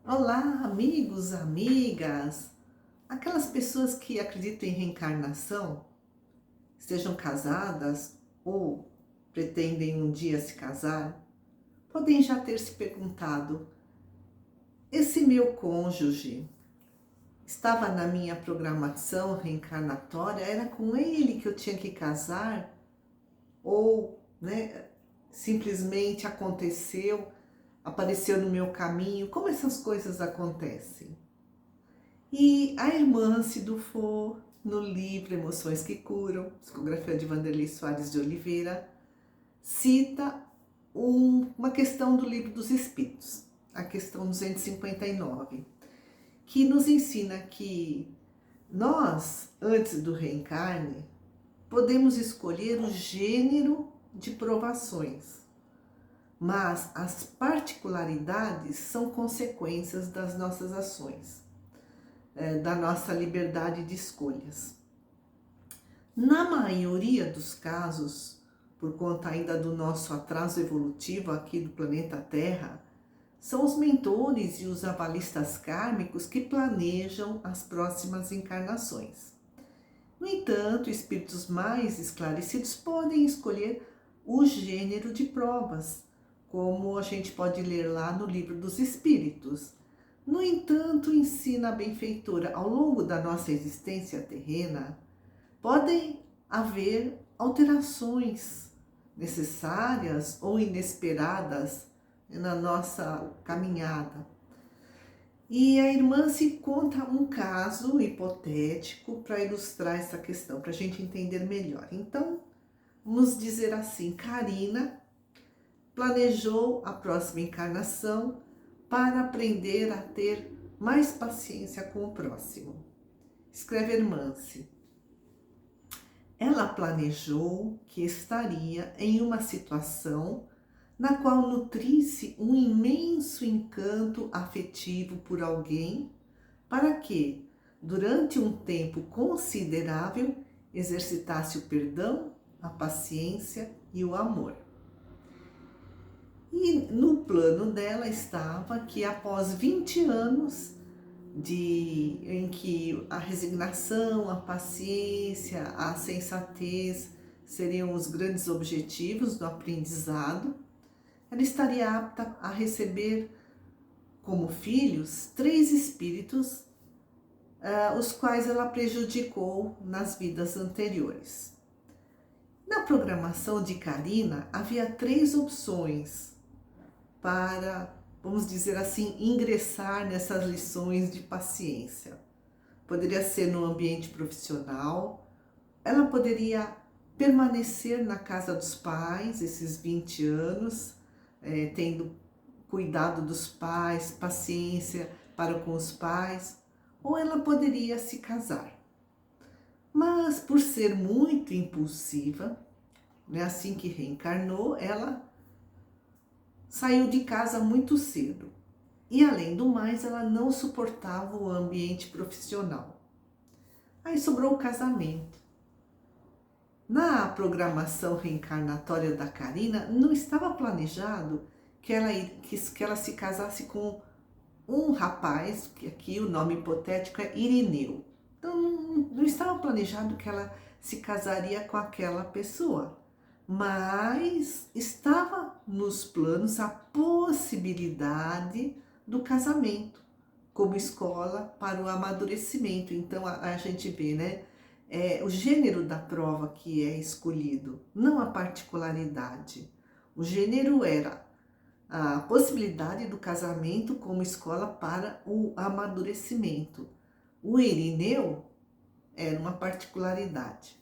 Olá, amigos, amigas, aquelas pessoas que acreditam em reencarnação, estejam casadas ou pretendem um dia se casar, podem já ter se perguntado: esse meu cônjuge estava na minha programação reencarnatória? Era com ele que eu tinha que casar? Ou, simplesmente aconteceu, apareceu no meu caminho? Como essas coisas acontecem? E a irmã Cidufo, no livro Emoções que Curam, psicografia de Wanderlei Soares de Oliveira, cita uma questão do Livro dos Espíritos, a questão 259, que nos ensina que nós, antes do reencarne, podemos escolher o gênero de provações, mas as particularidades são consequências das nossas ações, da nossa liberdade de escolhas. Na maioria dos casos, por conta ainda do nosso atraso evolutivo aqui do planeta Terra, são os mentores e os avalistas kármicos que planejam as próximas encarnações. No entanto, espíritos mais esclarecidos podem escolher o gênero de provas, como a gente pode ler lá no Livro dos Espíritos. No entanto, ensina a benfeitora, ao longo da nossa existência terrena, podem haver alterações necessárias ou inesperadas na nossa caminhada. E a irmã se conta um caso hipotético para ilustrar essa questão, para a gente entender melhor. Então, vamos dizer assim, Karina planejou a próxima encarnação para aprender a ter mais paciência com o próximo. Escreve Hermance. Ela planejou que estaria em uma situação na qual nutrisse um imenso encanto afetivo por alguém, para que, durante um tempo considerável, exercitasse o perdão, a paciência e o amor. E no plano dela estava que após 20 anos em que a resignação, a paciência, a sensatez seriam os grandes objetivos do aprendizado, ela estaria apta a receber como filhos 3 espíritos, os quais ela prejudicou nas vidas anteriores. Na programação de Karina havia 3 opções para, vamos dizer assim, ingressar nessas lições de paciência. Poderia ser no ambiente profissional, ela poderia permanecer na casa dos pais esses 20 anos, tendo cuidado dos pais, paciência para com os pais, ou ela poderia se casar. Mas por ser muito impulsiva, assim que reencarnou, ela saiu de casa muito cedo. E além do mais, ela não suportava o ambiente profissional. Aí sobrou o casamento. Na programação reencarnatória da Karina, não estava planejado que ela se casasse com um rapaz, que aqui o nome hipotético é Irineu. Então não estava planejado que ela se casaria com aquela pessoa, mas estava nos planos a possibilidade do casamento como escola para o amadurecimento. Então a gente vê, né? O gênero da prova que é escolhido, não a particularidade. O gênero era a possibilidade do casamento como escola para o amadurecimento. O Irineu era uma particularidade.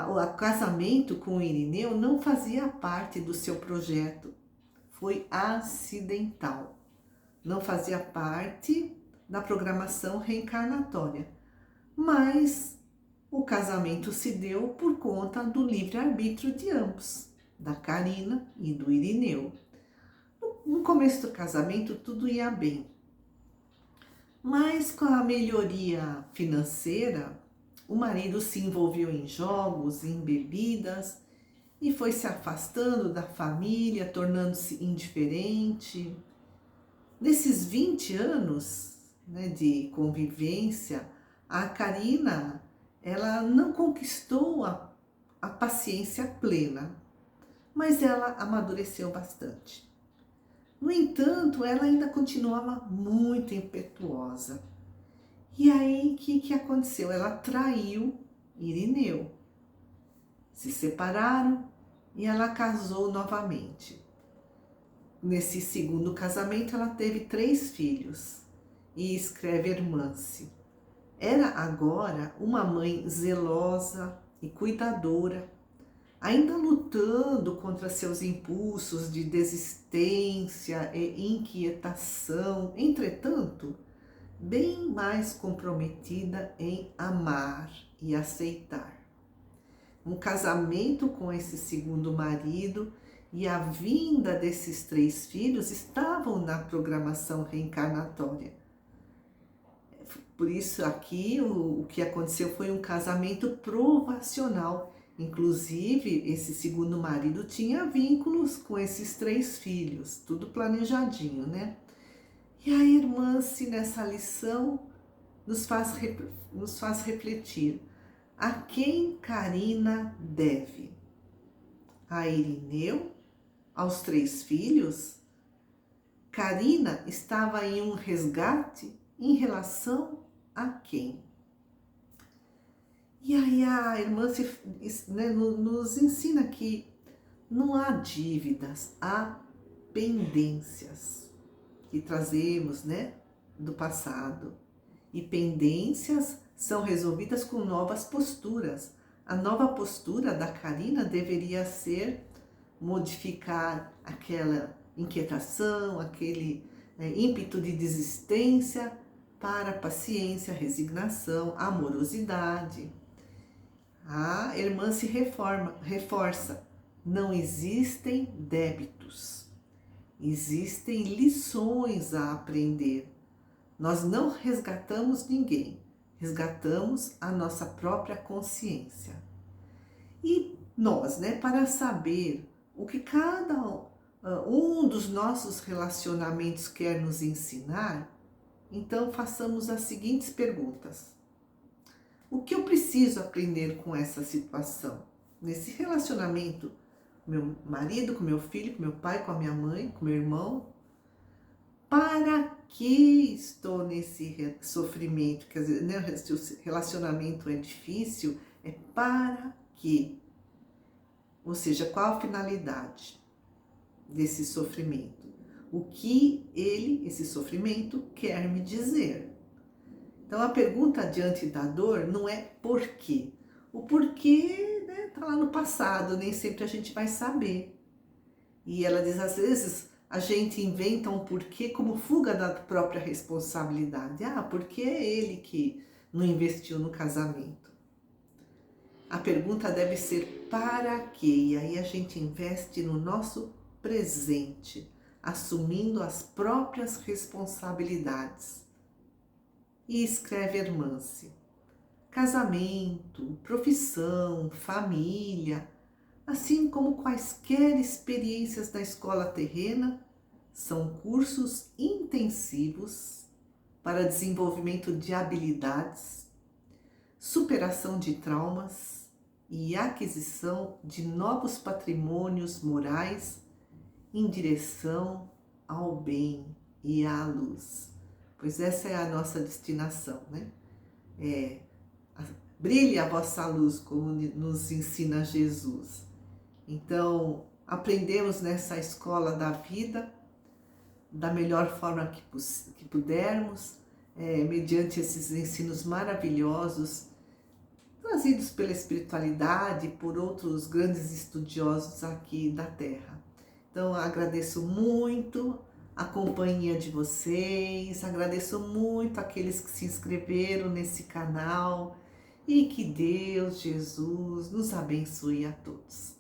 O casamento com o Irineu não fazia parte do seu projeto, foi acidental, não fazia parte da programação reencarnatória, mas o casamento se deu por conta do livre-arbítrio de ambos, da Karina e do Irineu. No começo do casamento tudo ia bem, mas com a melhoria financeira, o marido se envolveu em jogos, em bebidas e foi se afastando da família, tornando-se indiferente. Nesses 20 anos, né, de convivência, a Karina, ela não conquistou a paciência plena, mas ela amadureceu bastante. No entanto, ela ainda continuava muito impetuosa. E aí, o que aconteceu? Ela traiu Irineu. Se separaram e ela casou novamente. Nesse segundo casamento, ela teve 3 filhos e escreve Hermance. Era agora uma mãe zelosa e cuidadora, ainda lutando contra seus impulsos de desistência e inquietação, entretanto, bem mais comprometida em amar e aceitar. Um casamento com esse segundo marido e a vinda desses 3 filhos estavam na programação reencarnatória. Por isso aqui o que aconteceu foi um casamento provacional. Inclusive, esse segundo marido tinha vínculos com esses 3 filhos, tudo planejadinho, né? E a irmã, nessa lição, nos faz refletir. A quem Karina deve? A Irineu? Aos 3 filhos? Karina estava em um resgate em relação a quem? E aí a irmã nos ensina que não há dívidas, há pendências que trazemos, né, do passado. E pendências são resolvidas com novas posturas. A nova postura da Karina deveria ser modificar aquela inquietação, aquele ímpeto de desistência para paciência, resignação, amorosidade. A irmã se reforça. Não existem débitos, existem lições a aprender. Nós não resgatamos ninguém, resgatamos a nossa própria consciência. E nós, né, para saber o que cada um dos nossos relacionamentos quer nos ensinar, então façamos as seguintes perguntas. O que eu preciso aprender com essa situação? Nesse relacionamento, com meu marido, com meu filho, com meu pai, com a minha mãe, com meu irmão, para que estou nesse sofrimento? Quer dizer, né, se o relacionamento é difícil, é para quê? Ou seja, qual a finalidade desse sofrimento? O que esse sofrimento, quer me dizer? Então, a pergunta diante da dor não é por quê. O porquê, né, tá lá no passado, nem sempre a gente vai saber. E ela diz, às vezes, a gente inventa um porquê como fuga da própria responsabilidade. Ah, porque é ele que não investiu no casamento. A pergunta deve ser para quê? E aí a gente investe no nosso presente, assumindo as próprias responsabilidades. E escreve Hermance. Casamento, profissão, família, assim como quaisquer experiências da escola terrena, são cursos intensivos para desenvolvimento de habilidades, superação de traumas e aquisição de novos patrimônios morais em direção ao bem e à luz. Pois essa é a nossa destinação, né? Brilhe a vossa luz, como nos ensina Jesus. Então, aprendemos nessa escola da vida da melhor forma que pudermos, mediante esses ensinos maravilhosos trazidos pela espiritualidade e por outros grandes estudiosos aqui da Terra. Então, agradeço muito a companhia de vocês, agradeço muito aqueles que se inscreveram nesse canal e que Deus, Jesus, nos abençoe a todos.